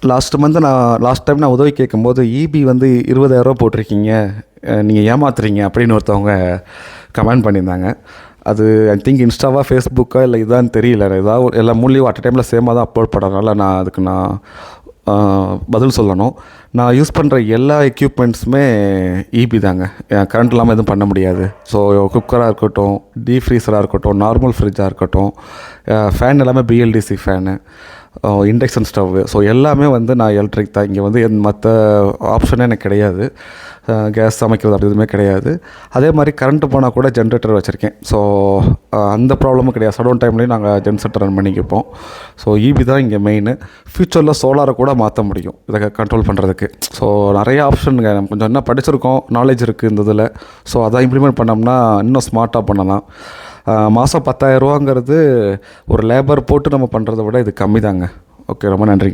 Last time நான் உதவி கேட்கும்போது ஈபி வந்து 20,000 போட்டிருக்கீங்க, நீங்கள் ஏமாத்துறீங்க அப்படின்னு ஒருத்தவங்க கமெண்ட் பண்ணியிருந்தாங்க. அது ஐ திங்க் இன்ஸ்டாவா ஃபேஸ்புக்கா இல்லை இதான்னு தெரியல. ஏதாவது எல்லா மூலியும் அட் டைமில் சேமாக தான் அப்லோட் பண்ணுறதுனால அதுக்கு பதில் சொல்லணும். நான் யூஸ் பண்ணுற எல்லா எக்யூப்மெண்ட்ஸுமே ஈபி தாங்க. கரண்ட் இல்லாமல் எதுவும் பண்ண முடியாது. ஸோ குக்கராக இருக்கட்டும், டீப் ஃப்ரீசராக இருக்கட்டும், நார்மல் ஃப்ரிட்ஜாக இருக்கட்டும், ஃபேன் எல்லாமே BLDC fan, induction stove, so எல்லாமே வந்து நான் எலக்ட்ரிக் தான். இங்கே வந்து மற்ற ஆப்ஷனே எனக்கு கிடையாது. கேஸ் சமைக்கிறது அப்படி எதுவுமே கிடையாது. அதே மாதிரி கரண்ட்டு போனால் கூட ஜென்ரேட்டர் வச்சுருக்கேன். ஸோ அந்த ப்ராப்ளமும் கிடையாது. ஷடவுன் டைம்லேயும் நாங்கள் ஜென்செட்டர் ரன் பண்ணிக்கப்போம். ஸோ ஈபி தான் இங்கே மெயின். ஃப்யூச்சரில் சோலாரை கூட மாற்ற முடியும் இதை கண்ட்ரோல் பண்ணுறதுக்கு. ஸோ நிறைய ஆப்ஷனுங்க. நம்ம கொஞ்சம் என்ன படிச்சிருக்கோம், நாலேஜ் இருக்குது இந்த இதில். ஸோ அதை இம்ப்ளிமெண்ட் பண்ணோம்னா இன்னும் ஸ்மார்ட்டாக பண்ணலாம். மாதம் 10,000 ரூபாங்கிறது ஒரு லேபர் போட்டு நம்ம பண்ணுறத விட இது கம்மி தாங்க. ஓகே, ரொம்ப நன்றி.